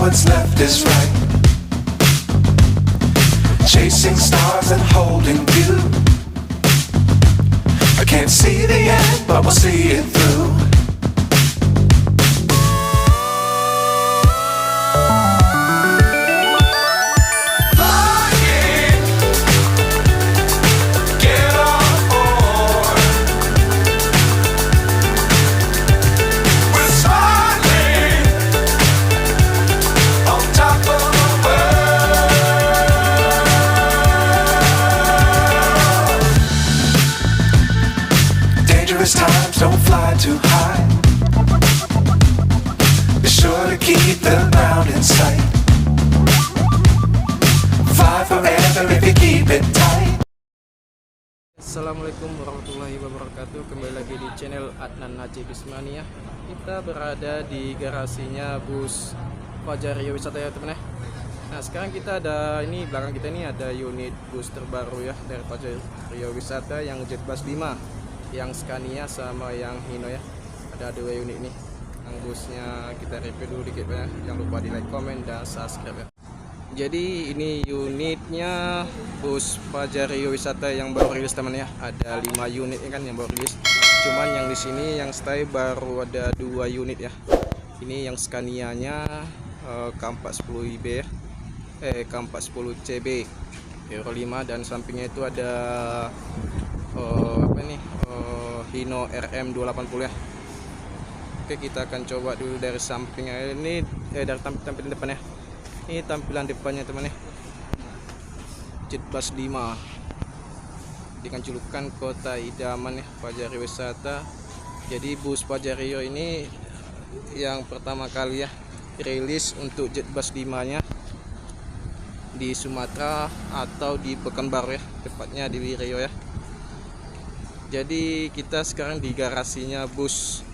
what's left is right. Chasing stars and holding you. I can't see the end, but we'll see it through. Flying, get on board. We're smiling on top of the world. Dangerous times, don't fly too high. Be sure to keep the ground in sight. Fly forever if you keep it tight. Assalamualaikum warahmatullahi wabarakatuh. Kembali lagi di channel Adnan Haji Bismania. Kita berada di garasinya bus Fajar Rio Wisata ya teman ya. Nah sekarang kita ada ini, belakang kita ini ada unit bus terbaru ya dari Fajar Rio Wisata yang Jetbus 5, yang Scania sama yang Hino ya. Ada dua unit nih. Yang busnya kita review dulu dikit ya. Jangan lupa di like, comment, dan subscribe ya. Jadi ini unitnya bus Fajar Rio Wisata yang baru rilis teman ya. Ada 5 unit kan yang baru rilis. Cuman yang di sini yang stay baru ada 2 unit ya. Ini yang Scania-nya K410IB ya. K410CB Euro 5, dan sampingnya itu ada Hino RM280 ya. Oke, kita akan coba dulu dari sampingnya ini, dari tampilan depan ya. Ini tampilan depannya teman ya. Jetbus 5 dengan julukan Kota Idaman ya, Fajar Rio Wisata. Jadi bus Fajar Rio ini yang pertama kali ya rilis untuk Jetbus 5 nya di Sumatera atau di Pekanbaru ya, tepatnya di Rio ya. Jadi kita sekarang di garasinya bus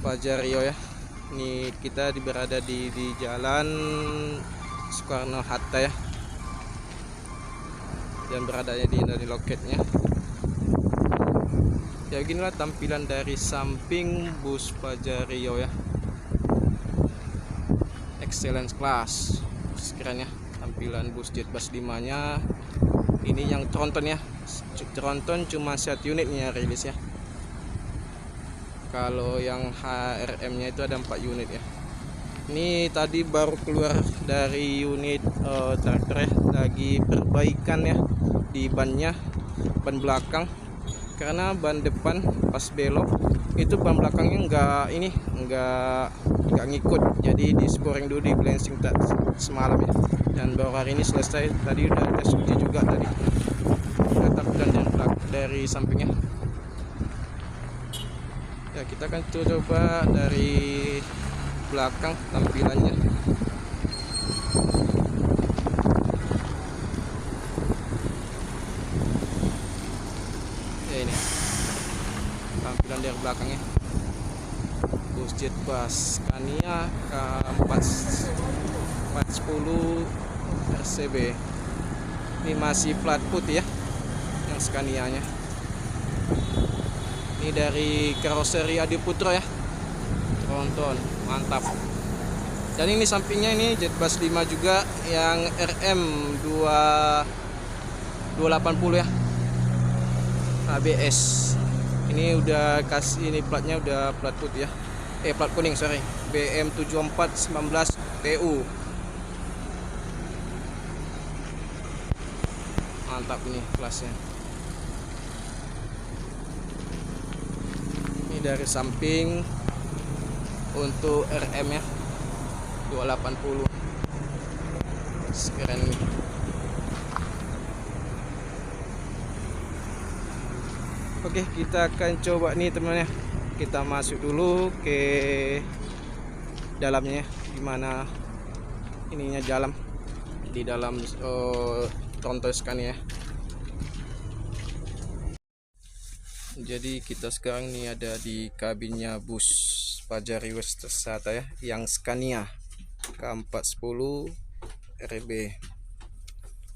Fajar Rio ya. Ini kita berada di jalan Soekarno Hatta ya, dan beradanya di loketnya. Ya beginilah tampilan dari samping bus Fajar Rio ya. Excellence class sekiranya tampilan bus Jetbus 5 nya. Ini yang tronton ya. Tronton cuma 1 unit nih rilis ya. Kalau yang HRM nya itu ada 4 unit ya. Ini tadi baru keluar dari unit traktor ya, lagi perbaikan ya di bannya, ban belakang, karena ban depan pas belok itu ban belakangnya enggak ngikut, jadi di sporing dulu, di balancing semalam ya, dan baru hari ini selesai. Tadi udah tes uji juga tadi. Nah, tampilan dari sampingnya ya, kita akan coba dari belakang tampilannya. Ya ini tampilan dari belakangnya bus Jetbus Scania K410 RCB. Ini masih flat putih ya yang Scania nya. Ini dari karoseri Adi Putro ya, tronton mantap. Dan ini sampingnya ini Jetbus 5 juga yang RM280 ya, ABS. Ini udah kasih, ini platnya udah plat putih ya, plat kuning sorry, BM7419 PU. Mantap ini kelasnya. Ini dari samping untuk RM ya 280 sekeren ini. Oke, kita akan coba nih teman-teman ya. Kita masuk dulu ke dalamnya ya, gimana ininya dalam di dalam tronton Scania ya. Jadi kita sekarang nih ada di kabinnya bus Fajar Rio Wisata ya, yang Scania K410 RB.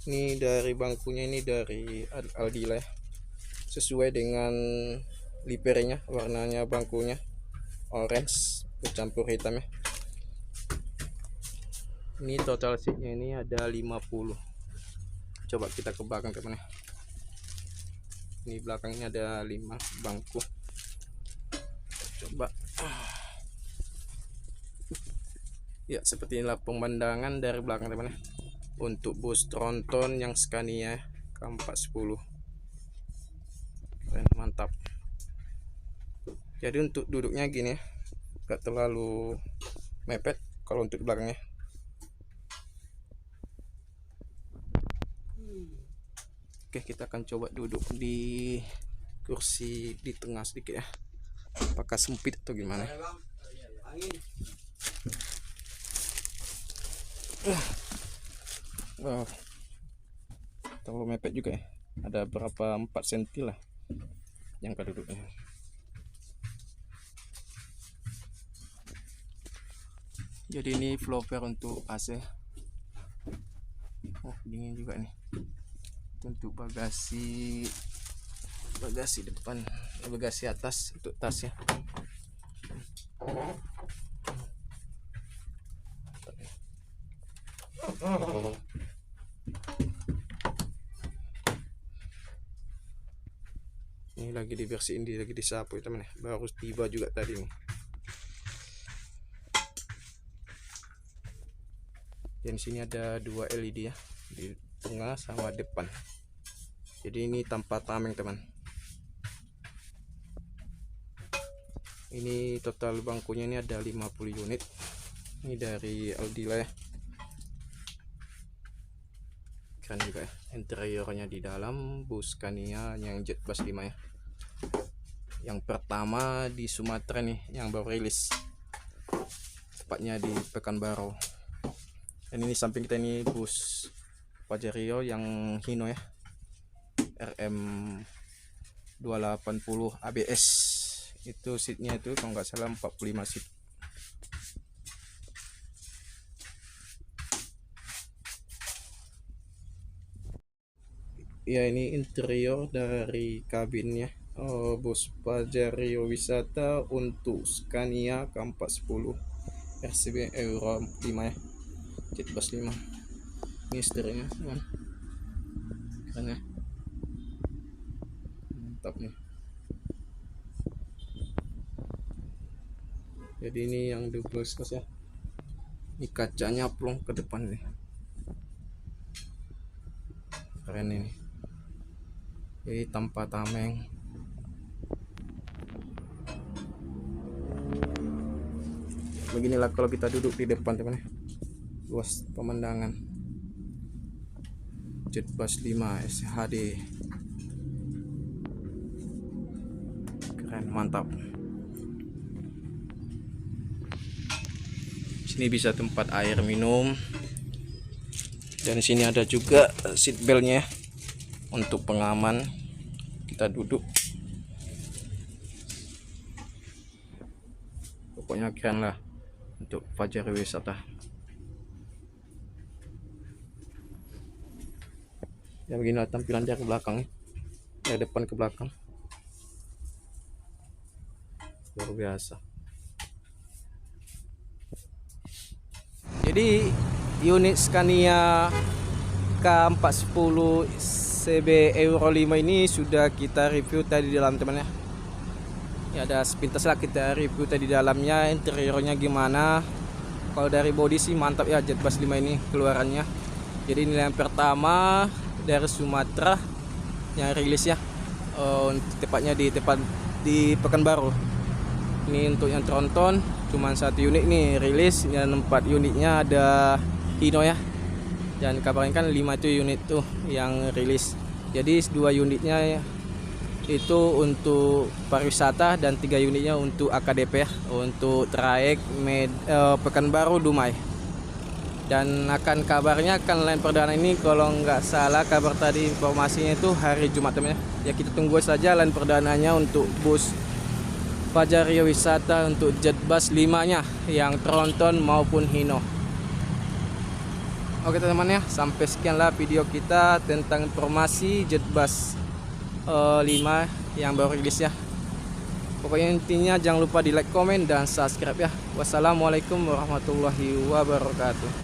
Ini dari bangkunya ini dari Aldila ya, sesuai dengan lipernya, warnanya bangkunya orange bercampur hitam ya. Ini total seatnya ini ada 50. Coba kita ke belakang teman ya. Ini belakangnya ada 5 bangku. Coba ya, seperti inilah pemandangan dari belakang teman ya, untuk bus tronton yang Scania K410. Keren, mantap. Jadi untuk duduknya gini ya, gak terlalu mepet kalau untuk di belakangnya. Oke, kita akan coba duduk di kursi di tengah sedikit ya, apakah sempit atau gimana. Wow, terlalu mepet juga ya, ada berapa 4 cm lah yang duduknya. Jadi ini flooper untuk AC. Oh, dingin juga nih. Untuk bagasi depan, bagasi atas untuk tas ya. Ini lagi dibersihin, lagi disapu ya teman ya, baru tiba juga tadi nih. Dan sini ada 2 LED ya, di tengah sama depan. Jadi ini tanpa tameng teman. Ini total bangkunya ini ada 50 unit. Ini dari Aldila ya. Keren juga ya, interiornya di dalam bus Scania yang Jetbus 5 ya. Yang pertama di Sumatera nih, yang baru rilis, tepatnya di Pekanbaru. Dan ini samping kita ini bus Pajero yang Hino ya, RM 280 ABS. Itu seatnya itu kalau nggak salah 45 seat. Ya, ini interior dari kabinnya. Bus Pajero wisata untuk Scania K410 RCB Euro 5 ya, Jetbus 5. Ini setirnya teman, keren ya, mantap nih. Jadi ini yang double glass ya, ini kacanya plong ke depan nih, keren ini. Jadi tanpa tameng. Beginilah kalau kita duduk di depan teman ya, luas pemandangan. Jetbus 5 SHD, keren, mantap. Sini bisa tempat air minum, dan sini ada juga seat beltnya untuk pengaman kita duduk. Pokoknya keren lah untuk Pajero wisata. Ya, beginilah tampilan dari belakang ya, dari depan ke belakang, luar biasa. Jadi unit Scania K410 CB Euro 5 ini sudah kita review tadi di dalam teman ya. Ya, ada sepintas lah kita review tadi dalamnya, interiornya gimana. Kalau dari body sih mantap ya Jetbus 5 ini keluarannya. Jadi ini yang pertama dari Sumatera yang rilis ya, tepatnya di Pekanbaru. Ini untuk yang tronton cuman 1 unit nih rilis, dan 4 unitnya ada Hino ya. Dan kabarnya kan 5 itu unit tuh yang rilis. Jadi 2 unitnya itu untuk pariwisata dan 3 unitnya untuk AKDP ya, untuk trayek Pekanbaru Dumai. Dan akan kabarnya akan lain perdana ini kalau nggak salah kabar tadi informasinya itu hari Jumat teman ya. Ya, kita tunggu saja lain perdananya untuk bus Pajero wisata untuk Jetbus 5 nya yang tronton maupun Hino. Oke teman-teman ya, sampai sekianlah video kita tentang informasi Jetbus 5 yang baru rilis ya. Pokoknya intinya jangan lupa di like, komen, dan subscribe ya. Wassalamualaikum warahmatullahi wabarakatuh.